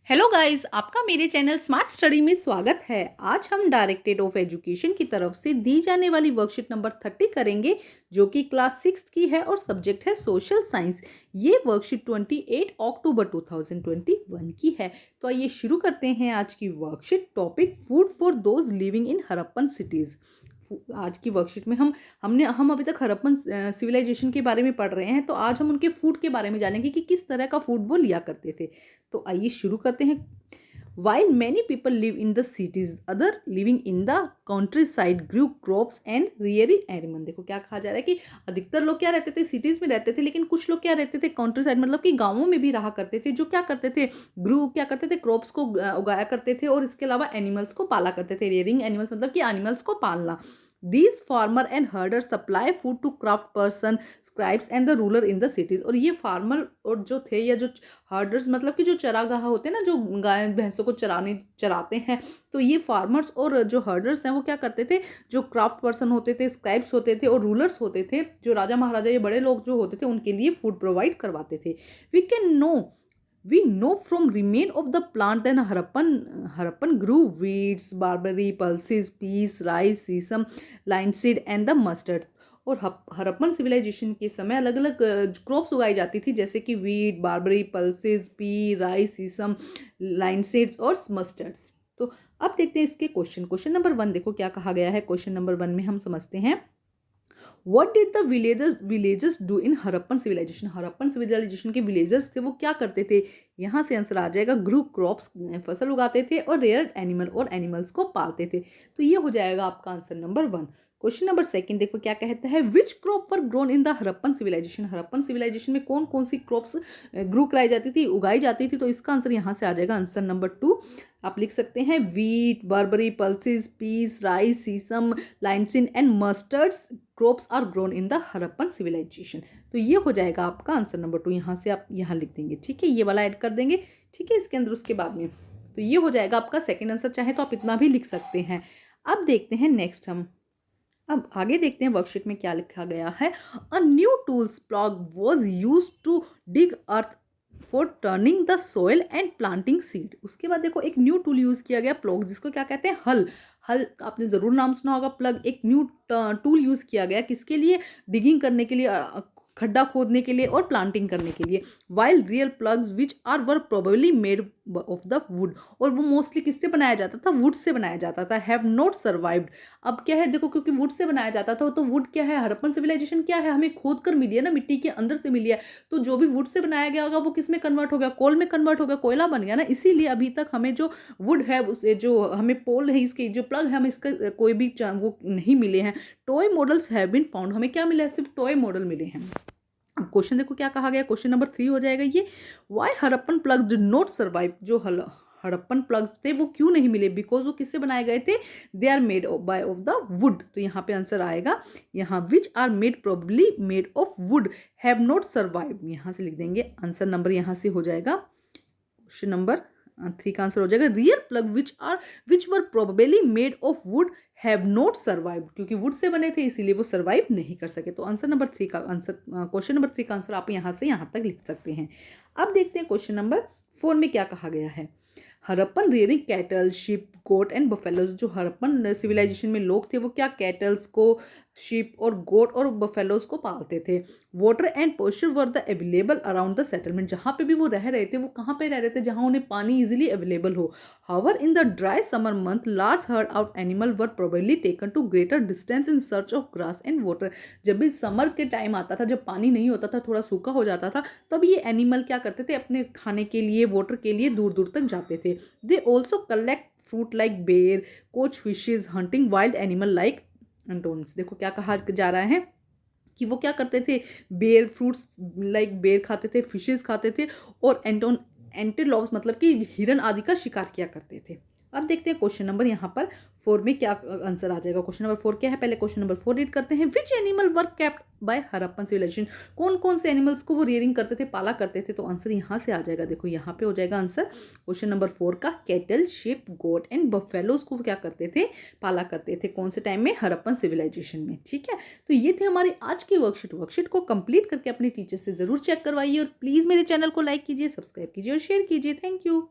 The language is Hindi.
हेलो गाइस, आपका मेरे चैनल स्मार्ट स्टडी में स्वागत है। आज हम डायरेक्टरेट ऑफ एजुकेशन की तरफ से दी जाने वाली वर्कशीट नंबर 30 करेंगे, जो कि क्लास 6 की है और सब्जेक्ट है सोशल साइंस। ये वर्कशीट 28 अक्टूबर 2021 की है। तो आइए शुरू करते हैं आज की worksheet. Topic food for those living in Harappan cities. आज की वर्कशीट में हम अभी तक हड़प्पन सिविलाइजेशन के बारे में पढ़ रहे हैं, तो आज हम उनके फूड के बारे में जानेंगे कि किस तरह का फूड वो लिया करते थे। तो आइए शुरू करते हैं। While many people live in the cities, other living in the countryside grew crops and rearing animal। देखो क्या कहा जा रहा है कि अधिकतर लोग क्या रहते थे, सिटीज में रहते थे, लेकिन कुछ लोग क्या रहते थे कंट्री साइड, मतलब कि गांवों में भी रहा करते थे, जो क्या करते थे, ग्रू क्या करते थे, क्रॉप्स को उगाया करते थे और इसके अलावा एनिमल्स को पाला करते थे। रियरिंग एनिमल्स मतलब कि एनिमल्स को पालना। These farmer and herders supply food to craft person, scribes and the ruler in the cities. और ये फार्मर और जो थे, या जो हर्डर्स मतलब कि जो चरागाह होते हैं ना, जो गाय भैंसों को चराते हैं, तो ये फार्मर्स और जो हर्डर्स हैं वो क्या करते थे, जो क्राफ्ट पर्सन होते थे, स्क्राइब्स होते थे और रूलर्स होते थे, जो राजा महाराजा ये बड़े लोग जो होते थे, उनके लिए फूड प्रोवाइड करवाते थे। We know from remain of the plant that Harappan grew wheats, barberry, pulses, peas, rice, sesame, linseed and the mustard। और हड़प्पन सिविलाइजेशन के समय अलग अलग क्रॉप्स उगाई जाती थी, जैसे कि wheat, barley, pulses, pea, rice, sesame, linseeds और मस्टर्ड्स। तो अब देखते हैं इसके क्वेश्चन नंबर 1। देखो क्या कहा गया है। क्वेश्चन नंबर 1 में हम समझते हैं, What did the villagers do in Harappan civilisation. Harappan civilisation के विलेजर्स थे वो क्या करते थे। यहाँ से आंसर आ जाएगा, ग्रू क्रॉप्स, फसल उगाते थे और रेयर एनिमल, और एनिमल्स को पालते थे। तो ये हो जाएगा आपका आंसर नंबर 1। क्वेश्चन नंबर 2 देखो क्या कहता है, which crop were grown in the Harappan civilisation. Harappan civilisation में कौन कौन सी क्रॉप्स ग्रू कराई जाती थी, उगाई जाती थी। तो इसका आंसर यहाँ से आ जाएगा आंसर नंबर 2। आप लिख सकते हैं wheat, barley, pulses, peas, rice, sesame, linseed and mustards crops are grown in the Harappan civilisation. तो ये हो जाएगा आपका आंसर नंबर 2। यहाँ से आप यहाँ लिख देंगे, ठीक है, ये वाला ऐड कर देंगे, ठीक है, इसके अंदर उसके बाद में। तो ये हो जाएगा आपका सेकेंड आंसर। चाहे तो आप इतना भी लिख सकते हैं। अब देखते हैं नेक्स्ट, हम अब आगे देखते हैं वर्कशीट में क्या लिखा गया है। A new tools plough was use to dig earth for turning the soil and planting seed. उसके बाद देखो एक न्यू टूल यूज किया गया, प्लॉग, जिसको क्या कहते हैं, हल। हल आपने जरूर नाम सुना होगा। प्लग एक न्यू टूल यूज किया गया, किसके लिए, डिगिंग करने के लिए, खड्डा खोदने के लिए और प्लांटिंग करने के लिए। While real ploughs which are were probably made of the wood. और वो मोस्टली किससे बनाया जाता था, वुड से बनाया जाता था। Have not survived. अब क्या है, देखो क्योंकि वुड से बनाया जाता था, तो वुड क्या है, हड़प्पन सिविलाइजेशन क्या है, हमें खोद कर मिली है ना, मिट्टी के अंदर से मिली है। तो जो भी वुड से बनाया गया होगा वो किस में कन्वर्ट हो गया, कोल में कन्वर्ट हो गया, कोयला बन गया ना। इसीलिए अभी तक हमें जो वुड है, उसे जो हमें पोल है, इसके जो प्लग है, हमें इसका कोई भी वो नहीं मिले हैं। Toy models have been found. हमें क्या मिला है, सिर्फ टॉय मॉडल मिले हैं। अब क्वेश्चन देखो क्या कहा गया। क्वेश्चन नंबर 3 हो जाएगा ये, why Harappan ploughs did not survive. जो हड़प्पन प्लग्स थे वो क्यों नहीं मिले, बिकॉज वो किससे बनाए गए थे, they are made by of the wood. तो यहाँ पे आंसर आएगा, यहाँ which are made probably made of wood have not survive. यहाँ से लिख देंगे आंसर नंबर, यहाँ से हो जाएगा क्वेश्चन नंबर 3 का आंसर हो जाएगा, real plug which were probably made of wood have not survive. क्योंकि वुड से बने थे इसीलिए वो सर्वाइव नहीं कर सके। तो आंसर नंबर 3 का आंसर, क्वेश्चन नंबर 3 का आंसर आप यहाँ से यहाँ तक लिख सकते हैं। अब देखते हैं क्वेश्चन नंबर 4 में क्या कहा गया है। Harappan rearing cattle, sheep, goat and buffaloes. जो हड़प्पन सिविलाइजेशन में लोग थे वो क्या कैटल्स को, शिप और गोट और बफेलोज को पालते थे। Water and posture were the available around the settlement. जहाँ पे भी वो रह रहे थे, वो कहाँ पे रह रहे थे, जहाँ उन्हें पानी इजिली अवेलेबल हो। However in the dry summer month large herd of animal were probably taken to greater distance in search of grass and water. जब भी समर के टाइम आता था, जब पानी नहीं होता था, थोड़ा सूखा हो जाता था, तब ये एनिमल क्या करते थे, अपने खाने के लिए, वाटर के लिए दूर दूर तक जाते थे। They also collect fruit like ber, catch fishes, hunting wild animal like antelopes. देखो क्या कहा जा रहा है कि वो क्या करते थे, बेर, फ्रूट्स लाइक बेर खाते थे, फिशेस खाते थे, और एंटीलोप्स मतलब कि हिरन आदि का शिकार किया करते थे। अब देखते हैं क्वेश्चन नंबर यहाँ पर 4 में क्या आंसर आ जाएगा। क्वेश्चन नंबर 4 क्या है, पहले क्वेश्चन नंबर 4 रीड करते हैं। Which animal were kept by Harappan civilisation. कौन कौन से एनिमल्स को वो रियरिंग करते थे, पाला करते थे। तो आंसर यहाँ से आ जाएगा, देखो यहाँ पे हो जाएगा आंसर क्वेश्चन नंबर 4 का, cattle, sheep, goat and buffaloes को क्या करते थे, पाला करते थे। कौन से टाइम में, हड़प्पन सिविलाइजेशन में, ठीक है। तो ये थे हमारी आज की वर्कशीट को कंप्लीट करके अपने टीचर से जरूर चेक करवाइए, और प्लीज मेरे चैनल को लाइक कीजिए, सब्सक्राइब कीजिए और शेयर कीजिए। Thank you.